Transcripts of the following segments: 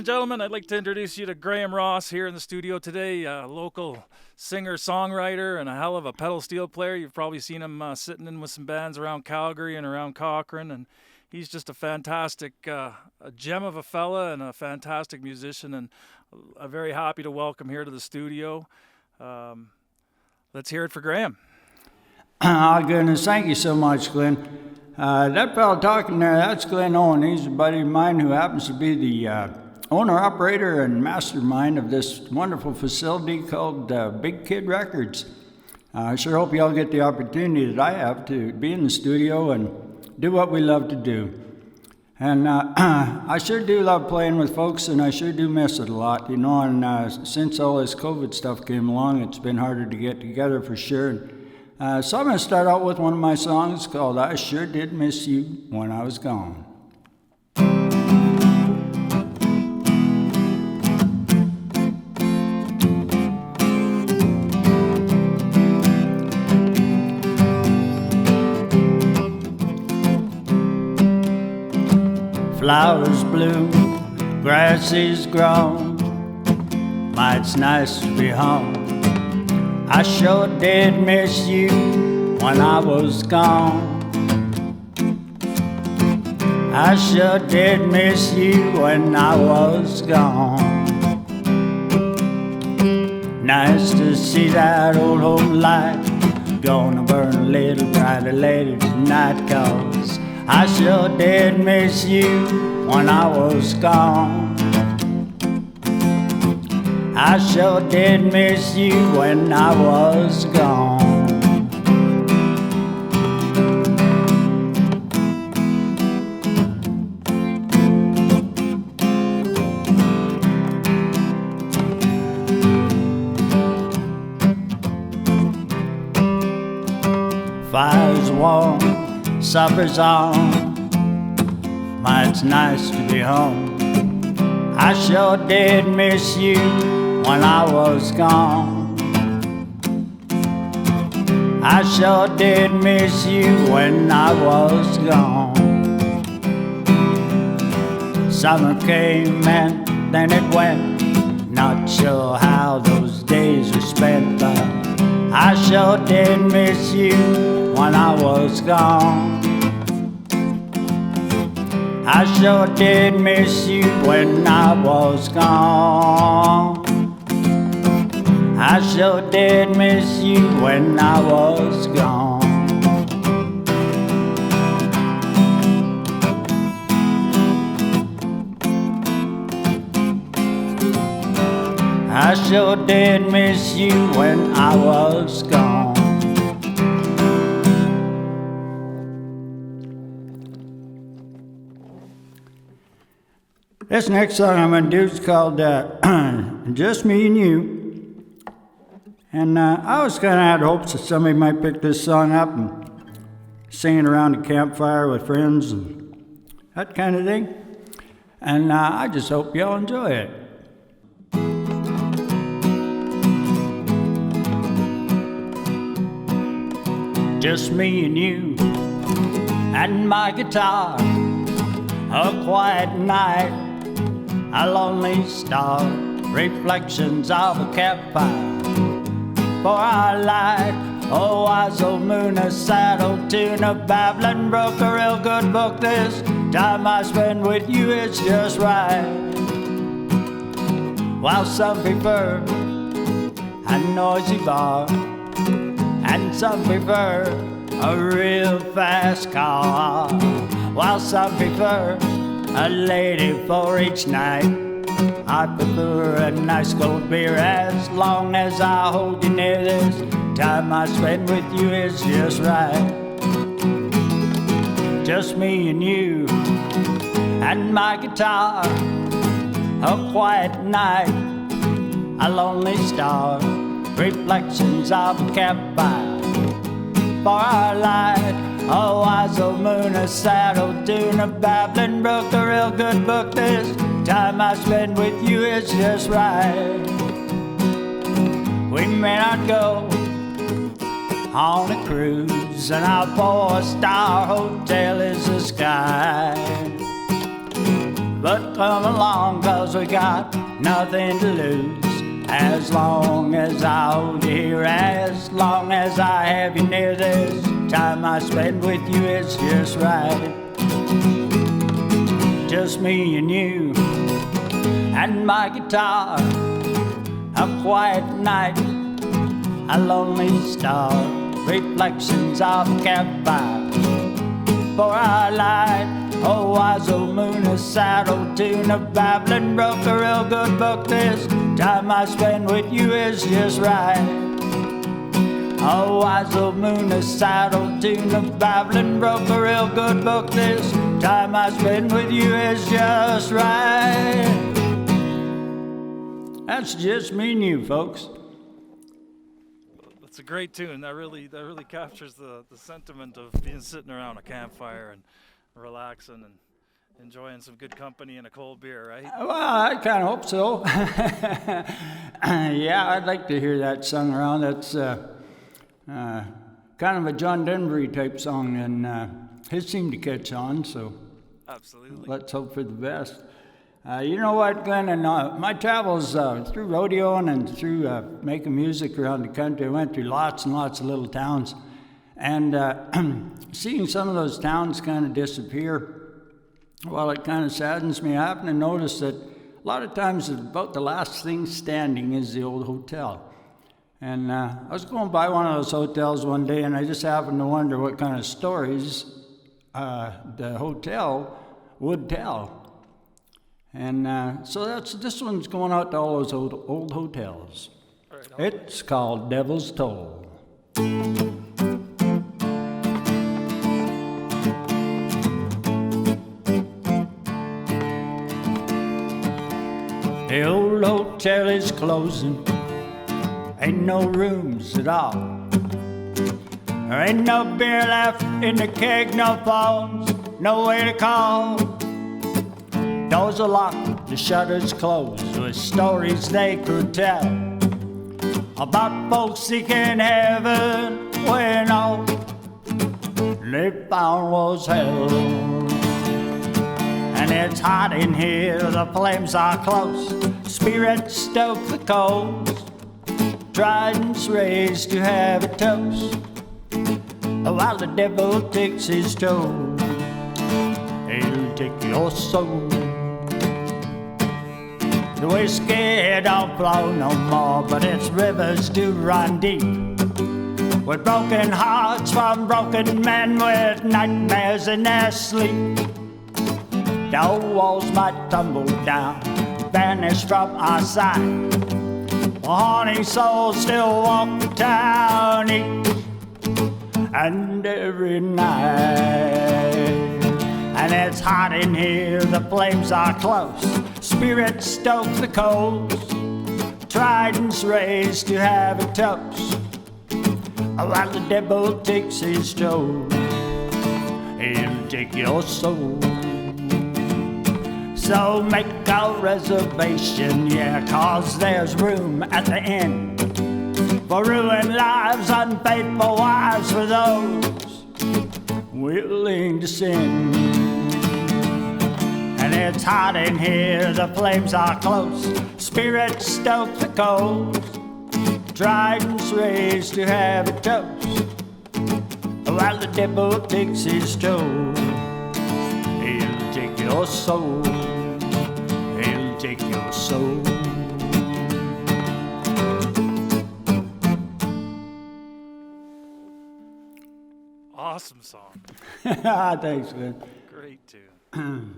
and gentlemen, I'd like to introduce you to Graham Ross here in the studio today, a local singer-songwriter and a hell of a pedal steel player. You've probably seen him sitting in with some bands around Calgary and around Cochrane, and he's just a fantastic a gem of a fella and a fantastic musician, and I'm very happy to welcome here to the studio. Let's hear it for Graham. Oh, goodness, thank you so much, Glenn. That fellow talking there, that's Glenn Owen. He's a buddy of mine who happens to be the owner, operator, and mastermind of this wonderful facility called Big Kid Records. I sure hope you all get the opportunity that I have to be in the studio and do what we love to do. And I sure do love playing with folks, and I sure do miss it a lot, you know, and since all this COVID stuff came along, it's been harder to get together for sure. So I'm going to start out with one of my songs called I Sure Did Miss You When I Was Gone. Flowers bloom, grass is grown, my, it's nice to be home. I sure did miss you when I was gone. I sure did miss you when I was gone. Nice to see that old home light gonna burn a little brighter later tonight, 'cause I sure did miss you when I was gone. I sure did miss you when I was gone. Fire's warm, supper's on, my, it's nice to be home. I sure did miss you when I was gone. I sure did miss you when I was gone. Summer came and then it went, not sure how those days were spent, but I sure did miss you when I was gone. I sure did miss you when I was gone. I sure did miss you when I was gone. I sure did miss you when I was gone. This next song I'm going to do is called Just Me and You. And I was kind of had hopes that somebody might pick this song up and sing it around a campfire with friends and that kind of thing. And I just hope y'all enjoy it. Just me and you and my guitar, a quiet night, a lonely star, reflections of a campfire. For our light, oh, wise old moon, a sad old tune, a babbling brook, a real good book. This time I spend with you is just right. While some prefer a noisy bar, and some prefer a real fast car, while some prefer a lady for each night. I prefer a nice cold beer as long as I hold you near. This time I spend with you is just right. Just me and you and my guitar, a quiet night, a lonely star, reflections of a campfire. For our light, a wise old moon, a sad old tune, a babbling brook, a real good book. This time I spend with you is just right. We may not go on a cruise, and our 4-star hotel is the sky. But come along, 'cause we got nothing to lose. As long as I hold you here, as long as I have you near, this time I spend with you is just right. Just me and you and my guitar, a quiet night, a lonely star, reflections of a campfire for our light. Oh, wise old moon, a sad old tune, a babbling brook, a real good book. This time I spend with you is just right. Oh, wise old moon, a sad old tune, a babbling brook, a real good book. This time I spend with you is just right. That's just me and you, folks. It's a great tune. That really captures the sentiment of being sitting around a campfire and relaxing and enjoying some good company and a cold beer, right? Well, I kind of hope so. Yeah, I'd like to hear that sung around. That's kind of a John Denver type song, and his seemed to catch on, so Absolutely. let's hope for the best. You know what, Glenn, and my travels through rodeoing and through making music around the country, I went through lots and lots of little towns. And seeing some of those towns kind of disappear, well, it kind of saddens me. I happen to notice that a lot of times about the last thing standing is the old hotel. And I was going by one of those hotels one day, and I just happened to wonder what kind of stories the hotel would tell. And so this one's going out to all those old hotels. Right on. It's called Devil's Toll. The old hotel is closing, ain't no rooms at all. There ain't no beer left in the keg, no phones, no way to call. Doors are locked, the shutters closed, with stories they could tell about folks seeking heaven when all they found was hell. And it's hot in here, the flames are close, spirits stoke the coals, tridents raised to have a toast, while the devil takes his toll, he'll take your soul. The whiskey don't flow no more, but its rivers do run deep, with broken hearts from broken men with nightmares in their sleep. The old walls might tumble down, vanish from our sight, while haunting souls still walk the town each and every night. And it's hot in here, the flames are close, spirits stoke the coals, tridents raised to have a toast, while the devil takes his toll, he'll take your soul. So make a reservation, yeah, 'cause there's room at the inn for ruined lives, unfaithful wives, for those willing to sin. And it's hot in here, the flames are close, spirits stoke the coals, tridents raised to have a toast, while the devil takes his toll, he'll take your soul, he'll take your soul. Awesome song. Thanks, man. Great tune.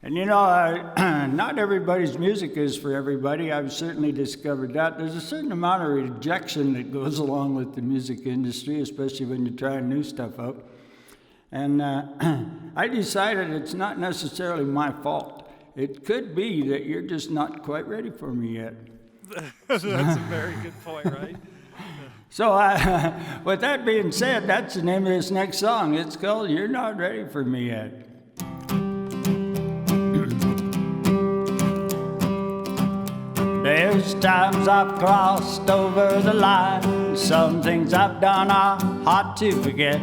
And you know, not everybody's music is for everybody. I've certainly discovered that. There's a certain amount of rejection that goes along with the music industry, especially when you're trying new stuff out. And I decided it's not necessarily my fault. It could be that you're just not quite ready for me yet. That's a very good point, right? So with that being said, that's the name of this next song. It's called You're Not Ready for Me Yet. There's times I've crossed over the line, some things I've done are hard to forget.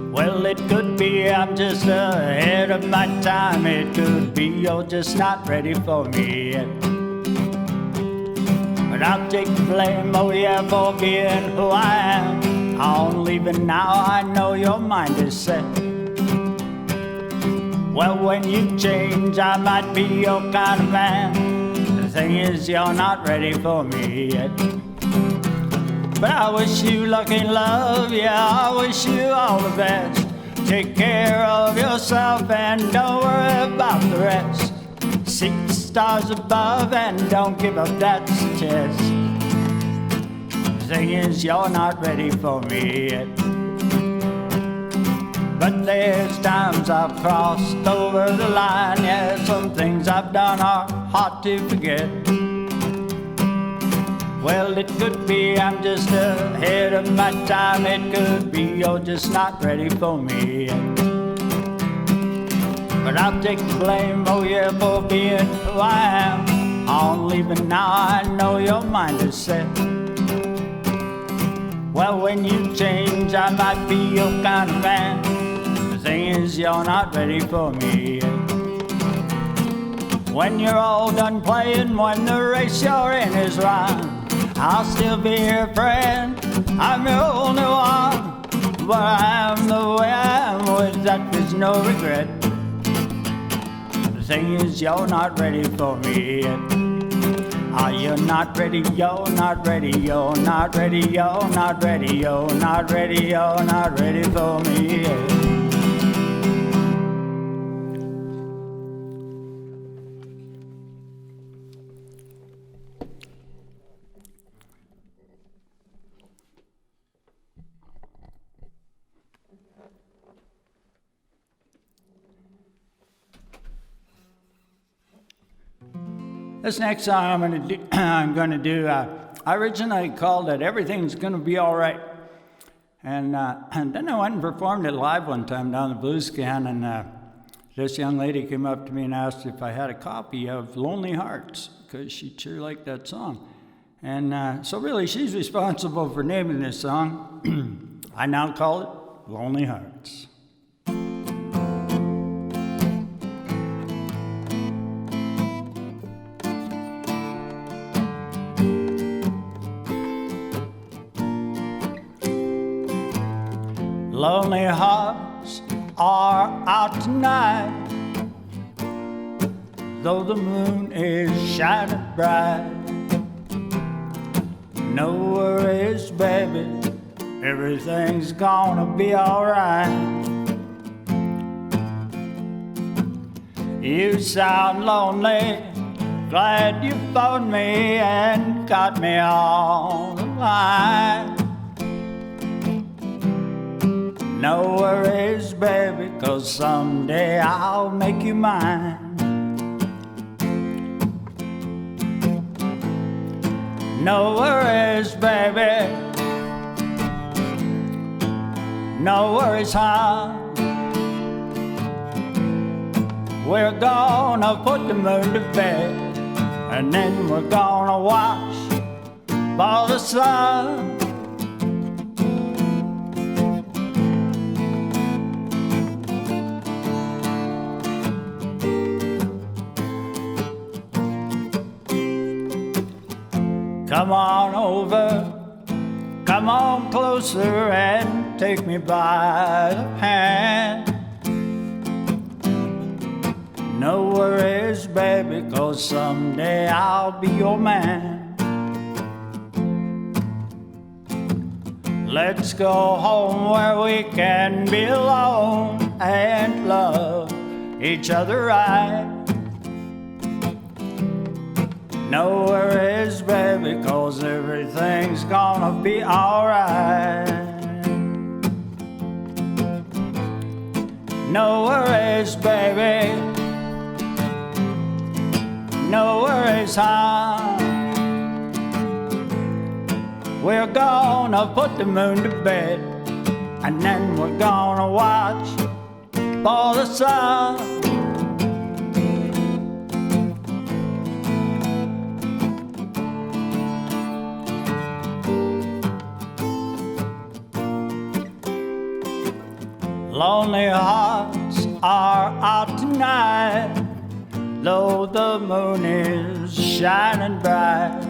When Well, it could be I'm just ahead of my time. It could be you're just not ready for me yet. But I'll take the blame, oh yeah, for being who I am. On leaving now, I know your mind is set. Well, when you change, I might be your kind of man. The thing is, you're not ready for me yet. But I wish you luck in love, yeah, I wish you all the best. Take care of yourself and don't worry about the rest. Seek the stars above and don't give up, that's the test. The thing is, you're not ready for me yet. But there's times I've crossed over the line. Yeah, some things I've done are hard to forget. Well, it could be I'm just ahead of my time. It could be you're just not ready for me yet. But I'll take the blame, oh yeah, for being who I am. On leaving now, I know your mind is set. Well, when you change, I might be your kind of man. The thing is, you're not ready for me yet. When you're all done playing, when the race you're in is run, I'll still be your friend. I'm your only one, but I am the way I am. With that, there's no regret. The thing is, you're not ready for me yet. Are you not ready? You're not ready. You're not ready. You're not ready. You're not ready. You're not ready for me yet. This next song I'm gonna do, I originally called it "Everything's Gonna Be All Right," and then I went and performed it live one time down the Blues Scan, and this young lady came up to me and asked if I had a copy of "Lonely Hearts" because she sure liked that song, and so really she's responsible for naming this song. I now call it "Lonely Hearts." Lonely hearts are out tonight, though the moon is shining bright. No worries, baby, everything's gonna be alright. You sound lonely, glad you phoned me and got me on the line. No worries, baby, 'cause someday I'll make you mine. No worries, baby. No worries, hon. We're gonna put the moon to bed, and then we're gonna watch for the sun. Come on over, come on closer and take me by the hand. No worries, baby, 'cause someday I'll be your man. Let's go home where we can be alone and love each other right. No worries, baby, 'cause everything's gonna be alright. No worries, baby. No worries, hon. We're gonna put the moon to bed, and then we're gonna watch for the sun. Lonely hearts are out tonight, though the moon is shining bright.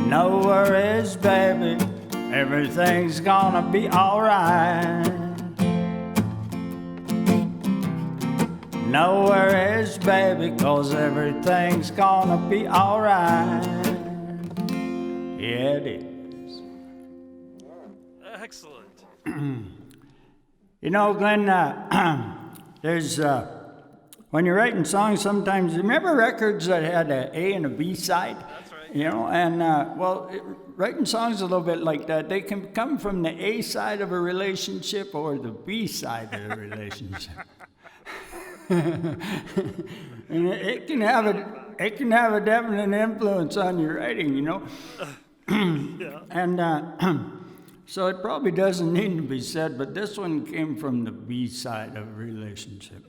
No worries, baby, everything's gonna be alright. No worries, baby, 'cause everything's gonna be alright. Yeah, it is. Excellent. You know, Glenn, there's, when you're writing songs, sometimes, you remember records that had an A and a B side? That's right. You know, and, writing songs a little bit like that, they can come from the A side of a relationship or the B side of a relationship. And it can have a definite influence on your writing, you know. Yeah. And so it probably doesn't need to be said, but this one came from the B side of a relationship.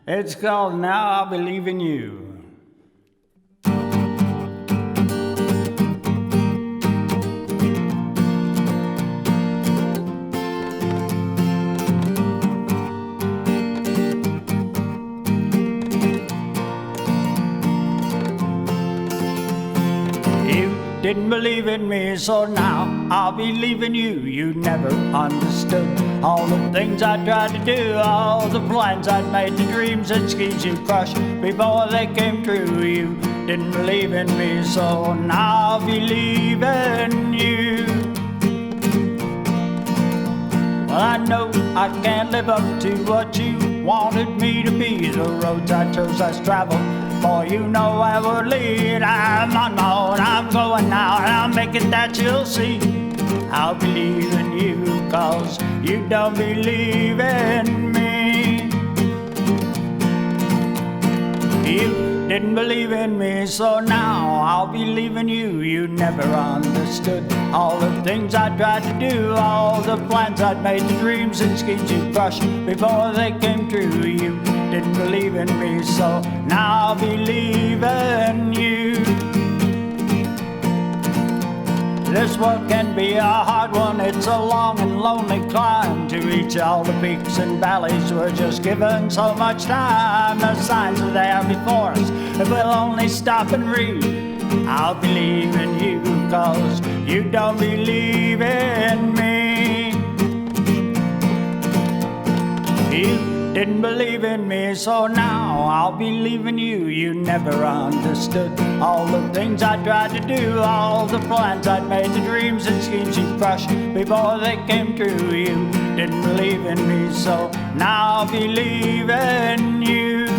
It's called Now I'll Believe in You. Didn't believe in me, so now I'll believe in you. You never understood all the things I tried to do, all the plans I'd made, the dreams and schemes you crushed before they came true. You didn't believe in me, so now I'll believe in you. Well, I know I can't live up to what you wanted me to be. The roads I chose, I traveled. Boy, you know I would lead. I'm on my own, I'm going now, and I'll make it that you'll see. I'll believe in you, 'cause you don't believe in me. You didn't believe in me, so now I'll believe in you. You never understood all the things I tried to do, all the plans I'd made, the dreams and schemes you crushed before they came true. You didn't believe in me, so now I'll believe in you. This one can be a hard one, it's a long and lonely climb to reach all the peaks and valleys. We're just given so much time, the signs are there before us, if we'll only stop and read. I'll believe in you, 'cause you don't believe in me. You didn't believe in me, so now I'll believe in you. You never understood all the things I tried to do, all the plans I'd made, the dreams and schemes you crushed before they came true. You didn't believe in me, so now I'll believe in you.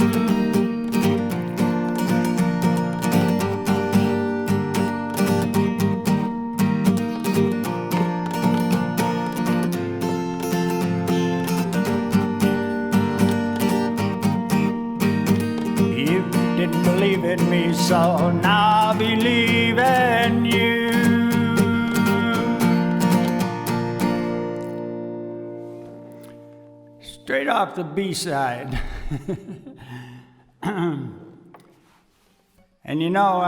Believe in me, so now I believe in you. Straight off the B-side. And you know,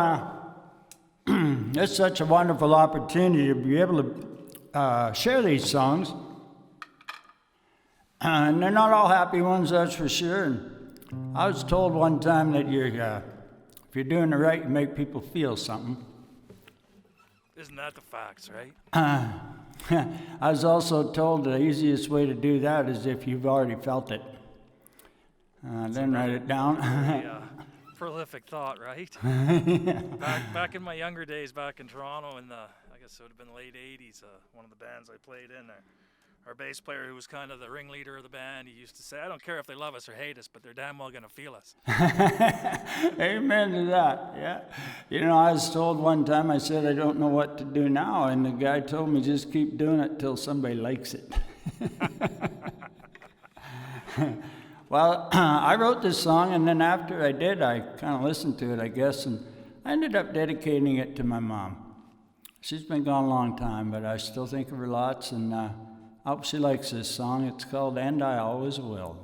it's such a wonderful opportunity to be able to share these songs. And they're not all happy ones, that's for sure. And I was told one time that if you're doing it right, you make people feel something. Isn't that the facts, right? I was also told the easiest way to do that is if you've already felt it. Then write it down. Prolific thought, right? Back in my younger days, back in Toronto, in the, I guess it would have been the late 80s, one of the bands I played in there. Our bass player, who was kind of the ringleader of the band, he used to say, "I don't care if they love us or hate us, but they're damn well gonna feel us." Amen to that, yeah. You know, I was told one time, I said, I don't know what to do now, and the guy told me, just keep doing it till somebody likes it. Well, I wrote this song, and then after I did, I kind of listened to it, I guess, and I ended up dedicating it to my mom. She's been gone a long time, but I still think of her lots, and I hope she likes this song. It's called And I Always Will.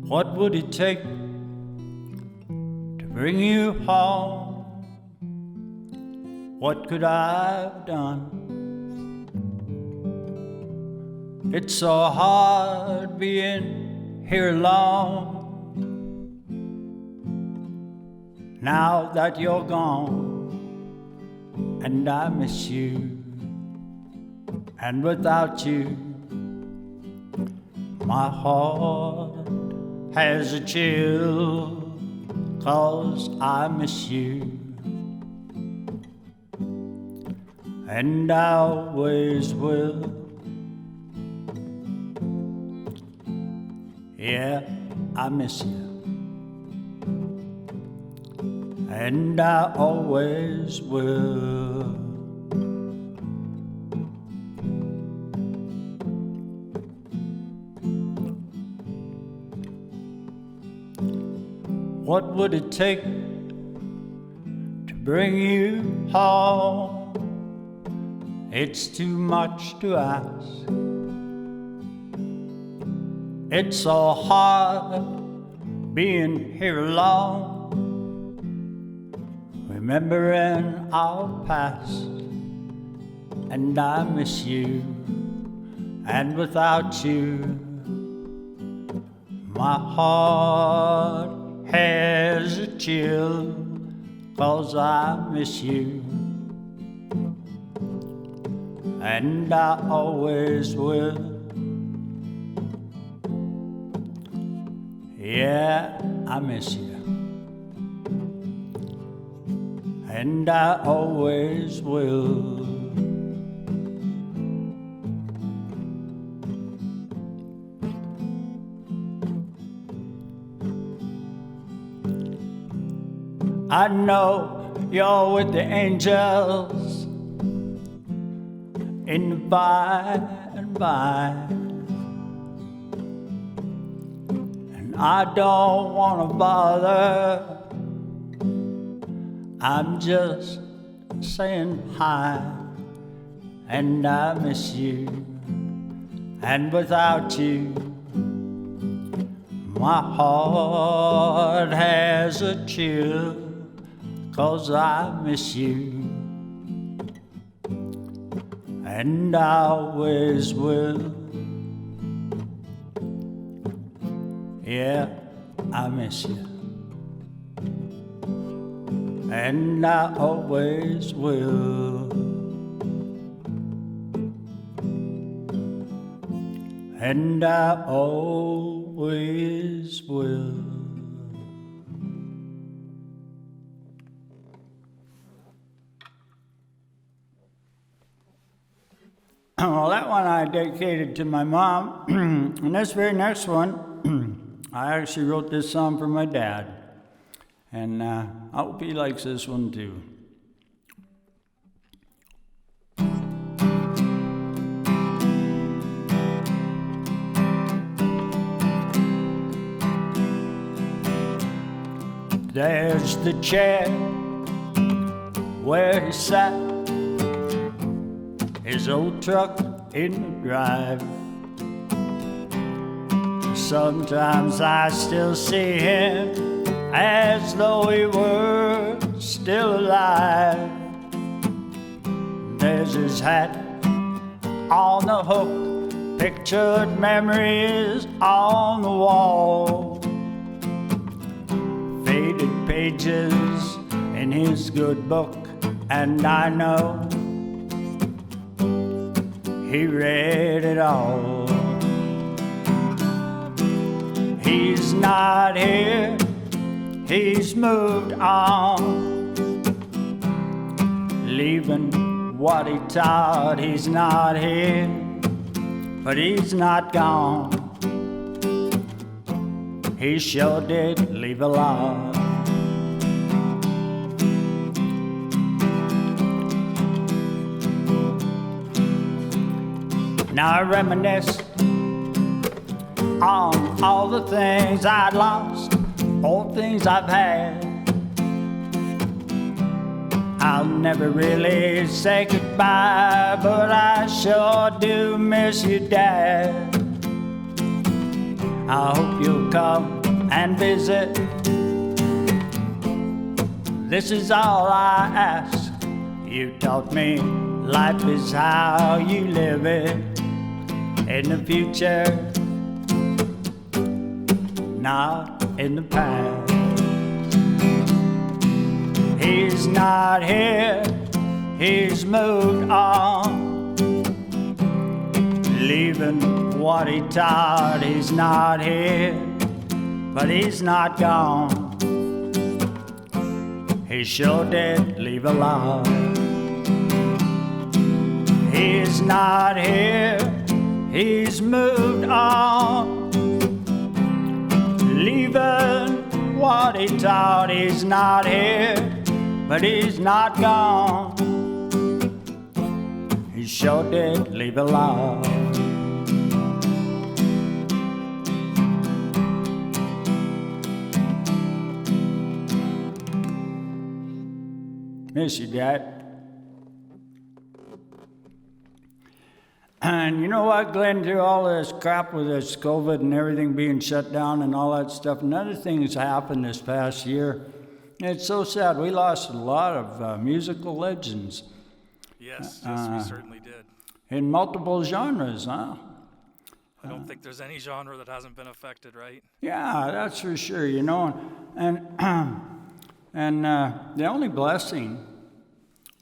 What would it take to bring you home? What could I have done? It's so hard being here alone. Now that you're gone, and I miss you, and without you, my heart has a chill, 'cause I miss you, and I always will. Yeah, I miss you, and I always will. What would it take to bring you home? It's too much to ask. It's so hard being here alone, remembering our past, and I miss you, and without you, my heart has a chill, 'cause I miss you, and I always will. Yeah, I miss you, and I always will. I know you're with the angels in the by and by, and I don't want to bother. I'm just saying hi, and I miss you, and without you, my heart has a chill, 'cause I miss you, and I always will. Yeah, I miss you, and I always will. And I always will. Well, that one I dedicated to my mom, and this very next one, I actually wrote this song for my dad, and I hope he likes this one too. There's the chair where he sat, his old truck in the drive. Sometimes I still see him as though he were still alive. There's his hat on the hook, pictured memories on the wall. Faded pages in his good book, and I know he read it all. He's not here, he's moved on, leaving what he taught. He's not here, but he's not gone. He sure did leave a lot. Now I reminisce on all the things I'd lost, all things I've had. I'll never really say goodbye, but I sure do miss you, Dad. I hope you'll come and visit. This is all I ask. You taught me life is how you live it in the future, not in the past. He's not here, he's moved on, leaving what he taught. He's not here, but he's not gone. He sure did leave a lot. He's not here, he's moved on, leaving what he taught. He's not here, but he's not gone. He sure did leave a lot. Miss you, Dad. And you know what, Glenn, through all this crap with this COVID and everything being shut down and all that stuff, another thing has happened this past year. It's so sad. We lost a lot of musical legends. Yes, we certainly did. In multiple genres, huh? I don't think there's any genre that hasn't been affected, right? Yeah, that's for sure, you know. And the only blessing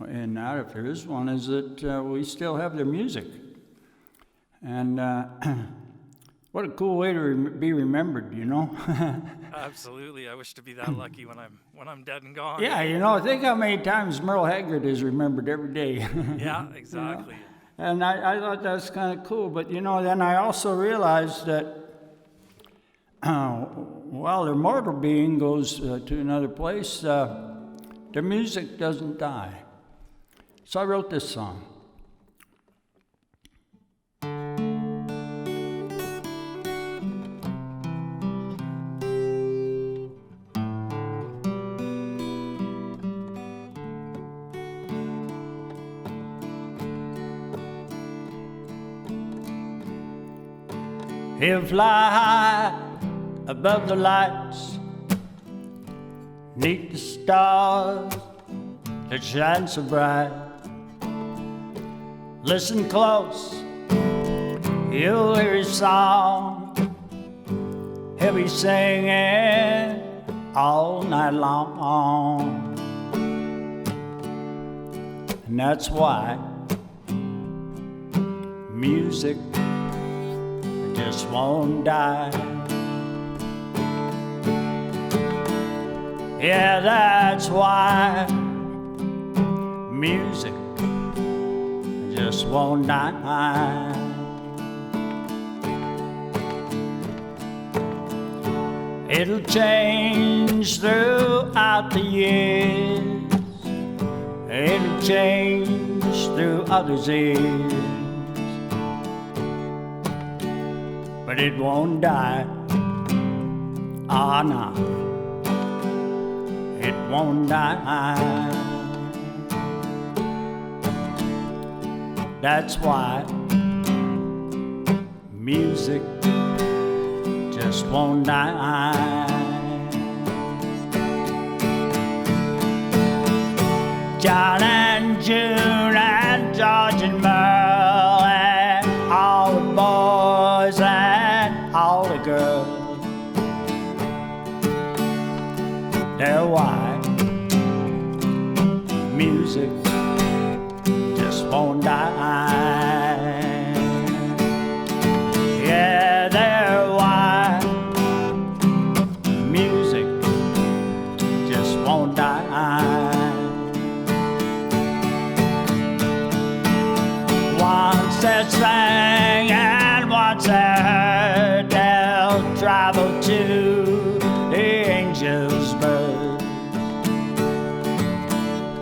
in that, if there is one, is that we still have their music. And what a cool way to be remembered, you know. Absolutely. I wish to be that lucky when I'm dead and gone. Yeah, you know, think how many times Merle Haggard is remembered every day. Yeah, exactly. You know? And I thought that's kind of cool. But, you know, then I also realized that while their mortal being goes to another place, their music doesn't die. So I wrote this song. He'll fly high above the lights, neath the stars that shine so bright. Listen close, you'll hear his song. He'll be singing all night long. And that's why music just won't die. Yeah, that's why music just won't die. It'll change throughout the years, it'll change through others' ears, but it won't die. Ah, no, it won't die. That's why music just won't die. John and June and George and Merle and all the boys and all the girls, they're why music just won't die. Yeah, they're why music just won't die. Once they sang and once they heard, they'll travel to the angels' bird,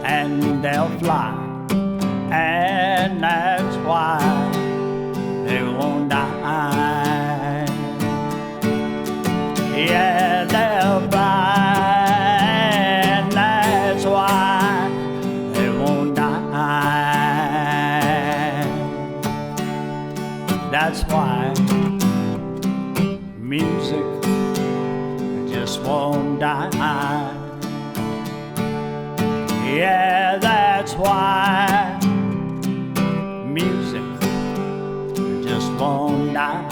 and they'll fly, and that's why they won't die. Yeah, they'll fly, and that's why they won't die. That's why music won't die. Yeah, that's why music just won't die.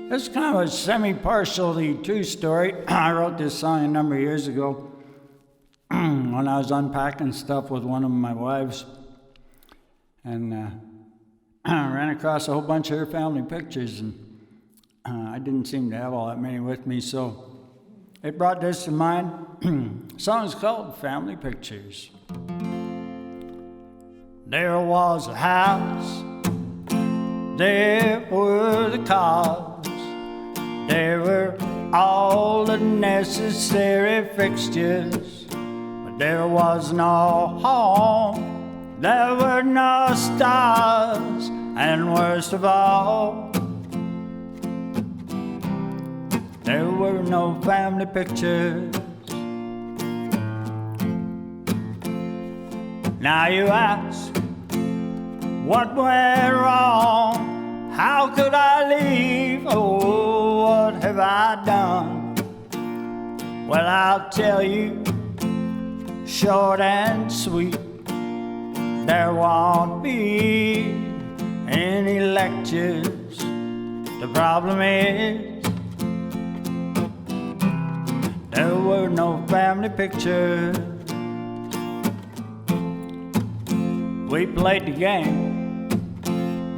It's kind of a semi-partially true story. I wrote this song a number of years ago when I was unpacking stuff with one of my wives, and I ran across a whole bunch of her family pictures, and I didn't seem to have all that many with me, so it brought this to mind. The song's called Family Pictures. There was a house, there were the cars, there were all the necessary fixtures, but there was no home, there were no stars, and worst of all, there were no family pictures. Now you ask, what went wrong? How could I leave? Oh, what have I done? Well, I'll tell you, short and sweet, there won't be any lectures. The problem is, there were no family pictures. We played the game,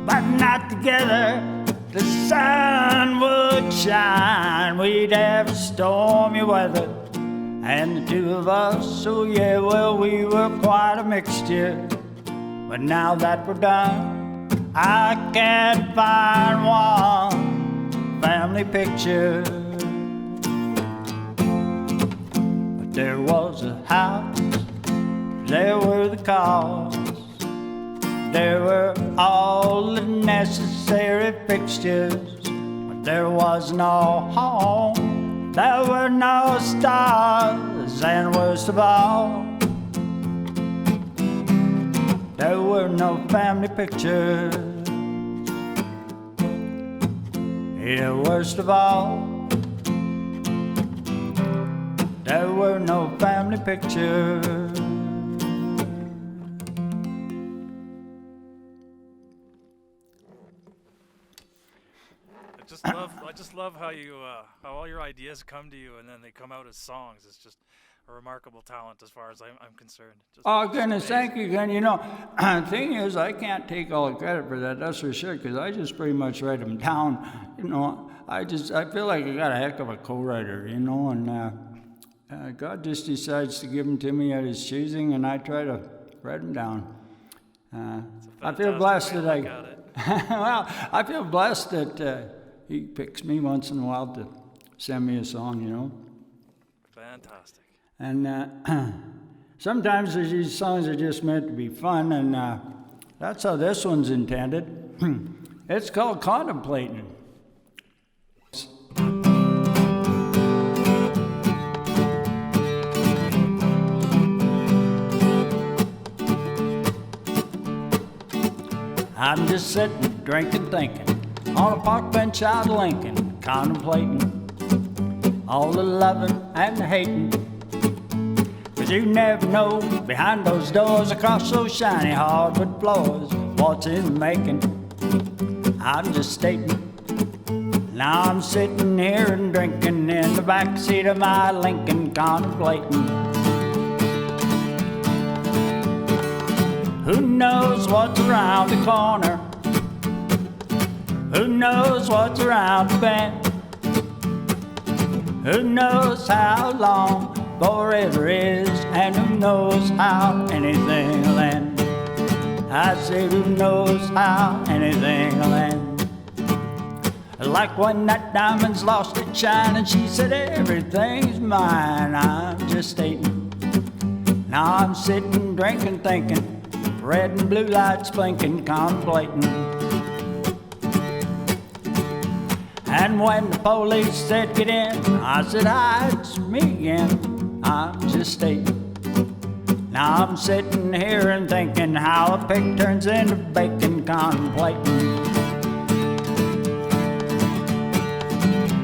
but not together. The sun would shine, we'd have stormy weather, and the two of us, oh yeah, well, we were quite a mixture. But now that we're done, I can't find one family picture. But there was a house, there were the cars, there were all the necessary fixtures, but there was no home, there were no stars, and worst of all, there were no family pictures. Yeah, worst of all, there were no family pictures. I just love how how all your ideas come to you and then they come out as songs. It's just a remarkable talent as far as I'm concerned. Oh goodness, thank you again. You know, the thing is, I can't take all the credit for that. That's for sure, because I just pretty much write them down. You know, I feel like I got a heck of a co-writer. You know, and God just decides to give them to me at His choosing, and I try to write them down. I feel blessed that well, I feel blessed that He picks me once in a while to send me a song, you know. Fantastic. And sometimes these songs are just meant to be fun, and that's how this one's intended. It's called Contemplating. I'm just sitting, drinking, thinking, on a park bench out of Lincoln, contemplating all the loving and the hating. 'Cause you never know, behind those doors, across those shiny hardwood floors, what's in the making. I'm just stating, now I'm sitting here and drinking in the backseat of my Lincoln, contemplating. Who knows what's around the corner? Who knows what's around the bend? Who knows how long forever is? And who knows how anything will end? I say, who knows how anything will end? Like when that diamond's lost its shine and she said, everything's mine. I'm just stating, now I'm sitting, drinking, thinking, red and blue lights blinking, contemplating. And when the police said get in, I said, hi, it's me again. I'm just stating. Now I'm sitting here and thinking how a pig turns into bacon, contemplating.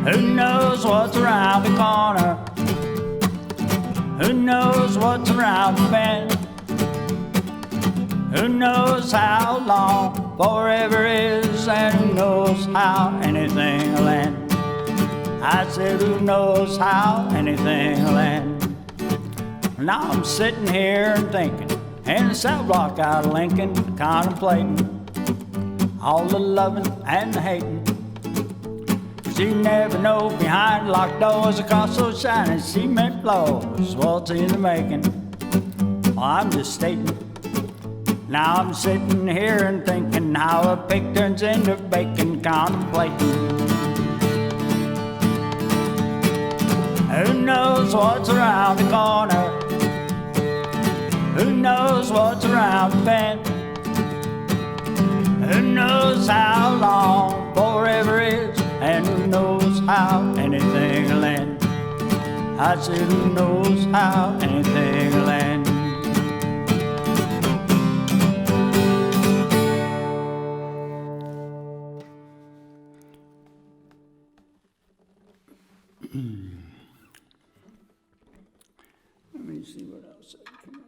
Who knows what's around the corner? Who knows what's around the bend? Who knows how long forever is, and who knows how anything will end? I said, who knows how anything will end? Now I'm sitting here and thinking, in the cell block out of Lincoln, contemplating all the loving and the hating. 'Cause you never know behind locked doors across those shining cement floors what's in the making. Well, I'm just stating. Now I'm sitting here and thinking how a pig turns into bacon, contemplating. Who knows what's around the corner? Who knows what's around the bend? Who knows how long forever is, and who knows how anything will end? I said, who knows how anything will end? Let me see what else I can come up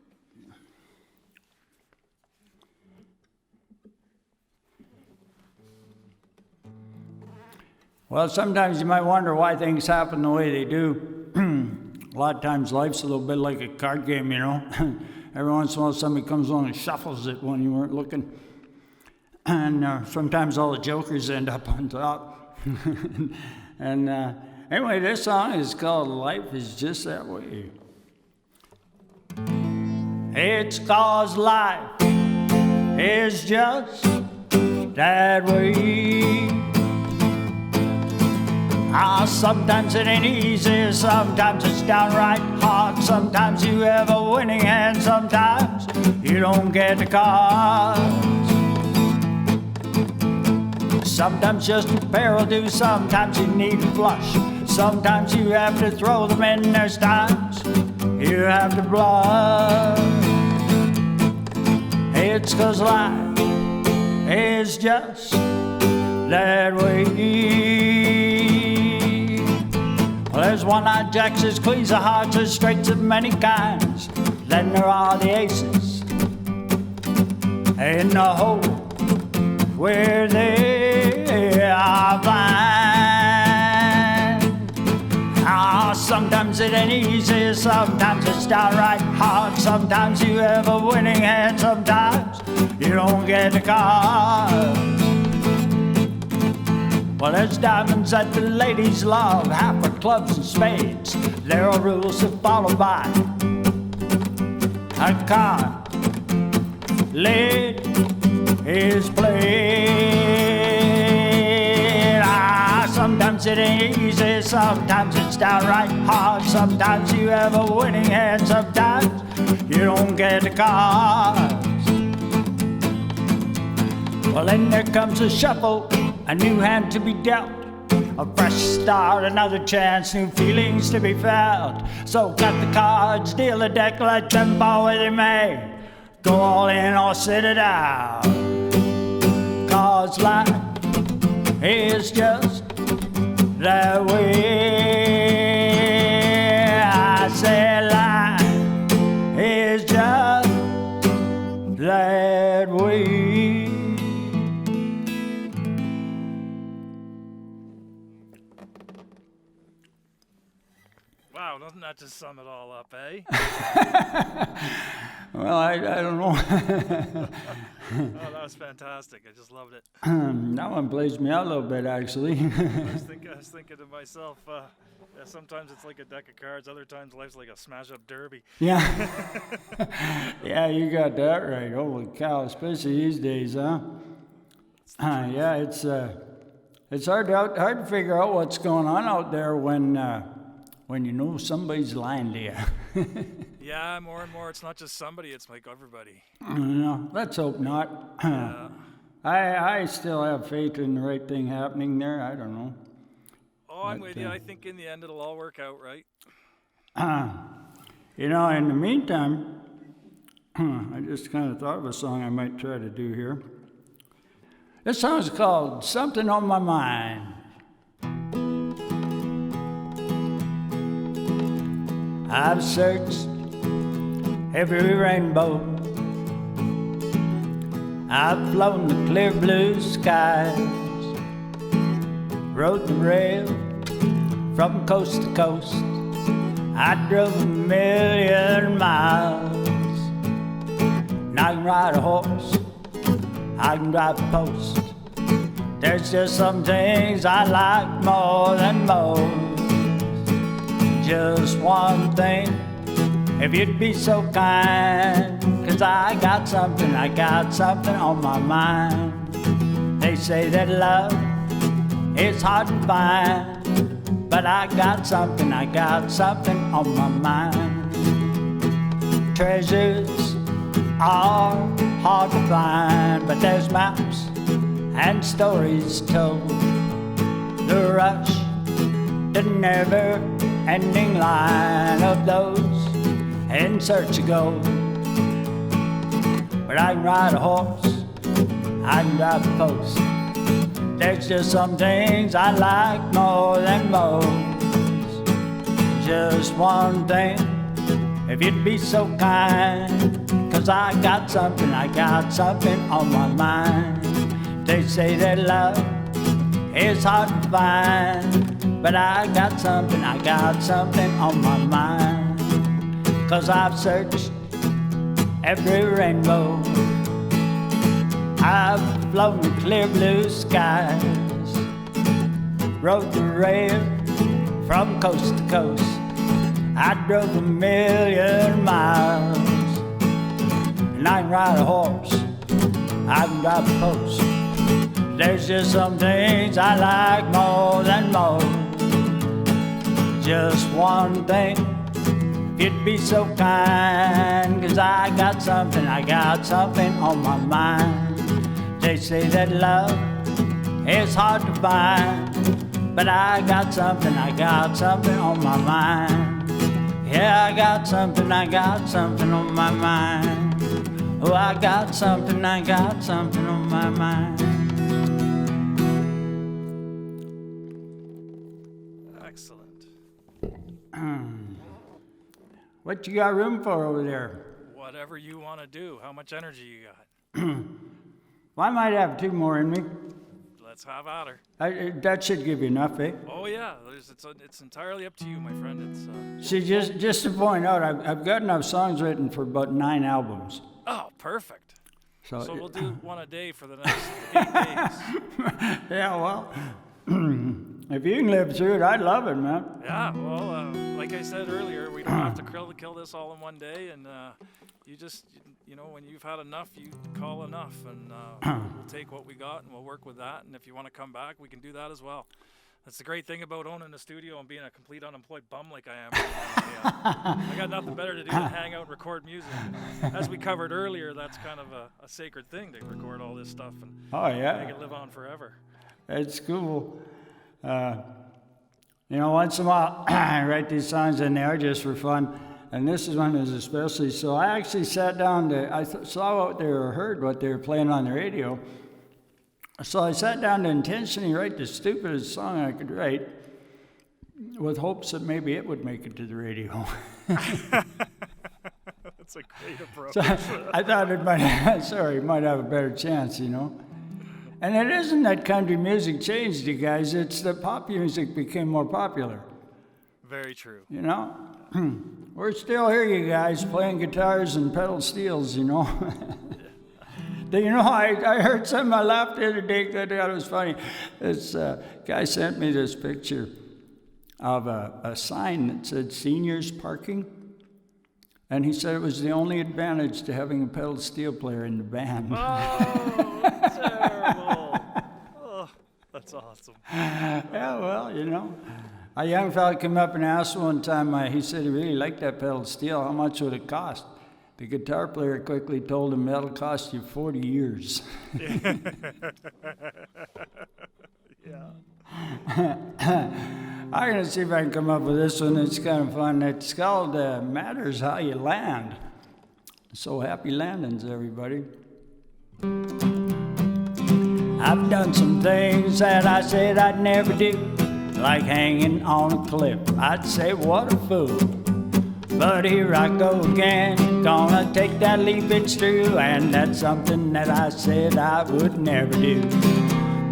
with. Well, sometimes you might wonder why things happen the way they do. A lot of times life's a little bit like a card game, you know. Every once in a while somebody comes along and shuffles it when you weren't looking. And sometimes all the jokers end up on top. And anyway, this song is called Life Is Just That Way. It's 'cause life is just that way. Sometimes it ain't easy, sometimes it's downright hard. Sometimes you have a winning hand, sometimes you don't get the cards. Sometimes just a pair will do, sometimes you need a flush. Sometimes you have to throw them in, there's times you have to bluff. It's 'cause life is just that way. Well, there's one-eyed jacks, there's queens of hearts, there's straights of many kinds. Then there are the aces in the hole where they are blind. Sometimes it ain't easy, sometimes it's downright hard. Sometimes you have a winning hand, sometimes you don't get the cards. Well, there's diamonds that the ladies love, half are clubs and spades. There are rules to follow by. A card laid is played. Sometimes it ain't easy, sometimes it's downright hard. Sometimes you have a winning hand, sometimes you don't get the cards. Well, then there comes a shuffle, a new hand to be dealt, a fresh start, another chance, new feelings to be felt. So cut the cards, deal the deck, let them fall where they may. Go all in or sit it out. 'Cause life is just that way. I say life is just that way. Wow, doesn't that just sum it all up, eh? Well, I don't know. Oh, that was fantastic. I just loved it. That one plays me out a little bit, actually. I was thinking to myself, yeah, sometimes it's like a deck of cards, other times life's like a smash-up derby. Yeah. Yeah, you got that right. Holy cow, especially these days, huh? Yeah, it's hard to figure out what's going on out there when you know somebody's lying to you. Yeah, more and more, it's not just somebody, it's like everybody. No, let's hope not. Yeah. I still have faith in the right thing happening there. I don't know. I'm with you. I think in the end it'll all work out, right? You know, in the meantime, I just kind of thought of a song I might try to do here. This song's called Something on My Mind. I've searched every rainbow. I've flown the clear blue skies, rode the rail from coast to coast. I drove 1,000,000 miles. And I can ride a horse, I can drive a post. There's just some things I like more than most. Just one thing, if you'd be so kind, 'cause I got something on my mind. They say that love is hard to find, but I got something on my mind. Treasures are hard to find, but there's maps and stories told. The rush, the never-ending line of those in search of gold. But I can ride a horse, I can drive a post. There's just some things I like more than most. Just one thing, if you'd be so kind, 'cause I got something on my mind. They say that love is hard to find, but I got something on my mind. 'Cause I've searched every rainbow. I've flown the clear blue skies, rode the rail from coast to coast. I drove 1,000,000 miles, and I can ride a horse, I can drive a post. There's just some things I like more than most. Just one thing, if you'd be so kind, 'cause I got something on my mind. They say that love is hard to find, but I got something on my mind. Yeah, I got something on my mind. Oh, I got something on my mind. Excellent. What you got room for over there? Whatever you want to do. How much energy you got? Well, I might have 2 more in me. Let's have at her. That should give you enough, eh? Oh yeah, it's entirely up to you, my friend. It's See, just to point out, I've got enough songs written for about 9 albums. Oh, perfect. So we'll do one a day for the next 8 days. Yeah, well, if you can live through it, I'd love it, man. Yeah, well, like I said earlier, we don't have to kill this all in one day, and you just, when you've had enough, you call enough, and we'll take what we got and we'll work with that. And if you want to come back, we can do that as well. That's the great thing about owning a studio and being a complete unemployed bum like I am. I got nothing better to do than hang out and record music. As we covered earlier, that's kind of a sacred thing to record all this stuff and make it live on forever. It's cool. Once in a while, I write these songs and they are just for fun. And this is one is especially. So I actually sat down saw what they were, heard what they were playing on the radio. So I sat down to intentionally write the stupidest song I could write, with hopes that maybe it would make it to the radio. That's a great approach. So I thought it might have a better chance, And it isn't that country music changed, you guys. It's that pop music became more popular. Very true. We're still here, you guys, playing guitars and pedal steels, I heard something, I laughed the other day because I thought it was funny. This guy sent me this picture of a sign that said seniors parking. And he said it was the only advantage to having a pedal steel player in the band. Oh, terrible. Oh, that's awesome. Yeah, well, a young fella came up and asked one time, he said he really liked that pedal steel. How much would it cost? The guitar player quickly told him that'll cost you 40 years. Yeah, I'm going to see if I can come up with this one. It's kind of fun. It's called Matters How You Land. So happy landings, everybody. I've done some things that I said I'd never do, like hanging on a cliff. I'd say, what a fool. But here I go again, gonna take that leap, it's true, and that's something that I said I would never do.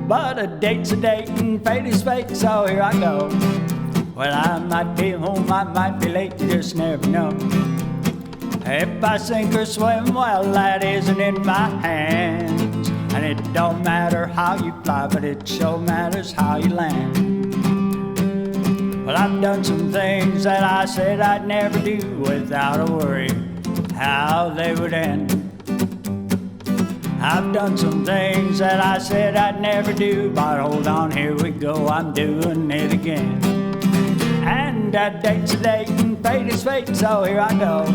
But a date's a date and fate is fate, so here I go. Well, I might be home, I might be late, you just never know. If I sink or swim, well, that isn't in my hands. And it don't matter how you fly, but it sure matters how you land. Well, I've done some things that I said I'd never do without a worry how they would end. I've done some things that I said I'd never do, but hold on, here we go, I'm doing it again. And that date's a date and fate is fate, so here I go.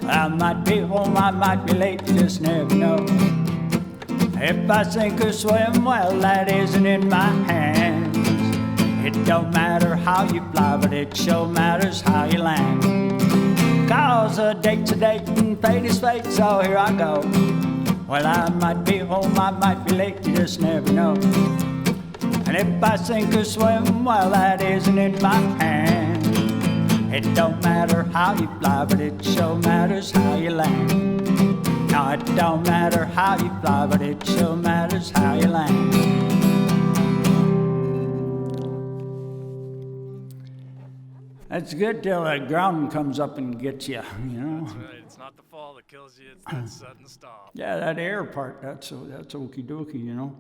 I might be home, I might be late, you just never know. If I sink or swim, well, that isn't in my hands. It don't matter how you fly, but it sure matters how you land. Cause a date's a date and fate is fate, so here I go. Well, I might be home, I might be late, you just never know. And if I sink or swim, well, that isn't in my hands. It don't matter how you fly, but it sure matters how you land. No, it don't matter how you fly, but it sure matters how you land. That's good till the ground comes up and gets you, you know. That's right. It's not the fall that kills you, it's that sudden stop. Yeah, that air part, that's okie dokie, you know.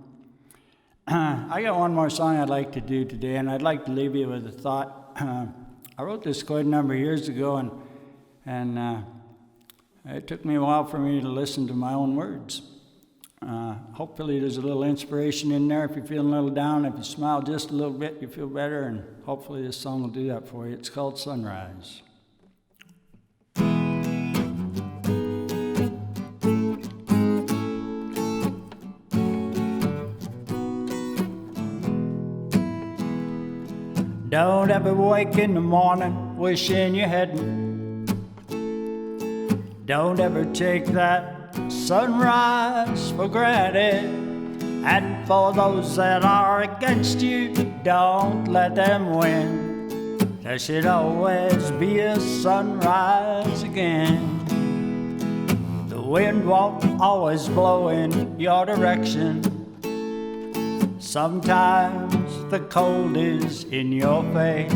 I got one more song I'd like to do today, and I'd like to leave you with a thought. I wrote this quite a number of years ago, and it took me a while for me to listen to my own words. Hopefully there's a little inspiration in there. If you're feeling a little down, if you smile just a little bit, you feel better, and hopefully this song will do that for you. It's called Sunrise. Don't ever wake in the morning wishing you hadn't. Don't ever take that sunrise for granted. And for those that are against you, don't let them win. There should always be a sunrise again. The wind won't always blow in your direction. Sometimes the cold is in your face.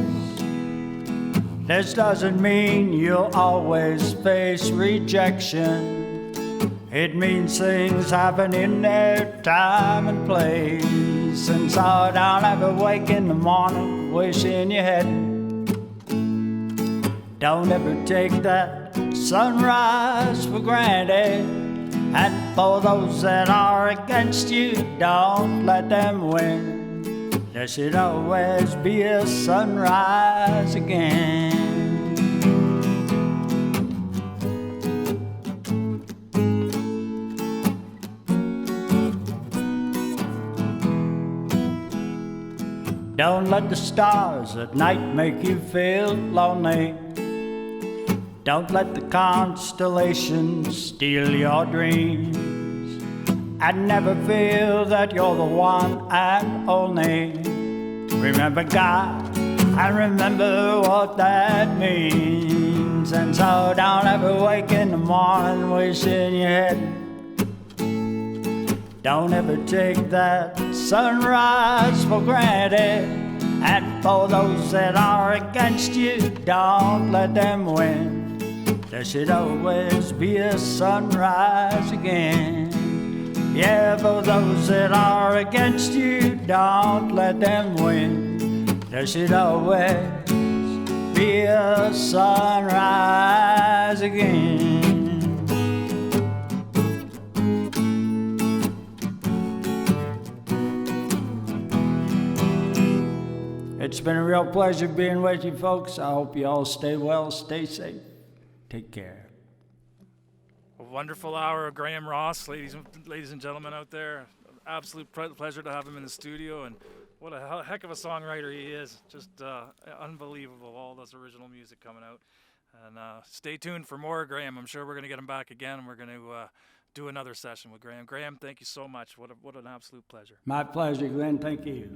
This doesn't mean you'll always face rejection. It means things happen in their time and place. And so don't ever wake in the morning wishing you hadn't. Don't ever take that sunrise for granted. And for those that are against you, don't let them win. There should always be a sunrise again. Don't let the stars at night make you feel lonely. Don't let the constellations steal your dreams. And never feel that you're the one and only. Remember God, and remember what that means. And so don't ever wake in the morning wishing you hadn't. Don't ever take that sunrise for granted. And for those that are against you, don't let them win. There should always be a sunrise again. Yeah, for those that are against you, don't let them win. There should always be a sunrise again. It's been a real pleasure being with you folks. I hope you all stay well, stay safe. Take care. A wonderful hour of Graham Ross, ladies and gentlemen out there. Absolute pleasure to have him in the studio, and What a heck of a songwriter he is. Just unbelievable, all this original music coming out. And stay tuned for more, Graham. I'm sure we're going to get him back again, and we're going to do another session with Graham. Graham, thank you so much. What an absolute pleasure. My pleasure, Glenn. Thank you.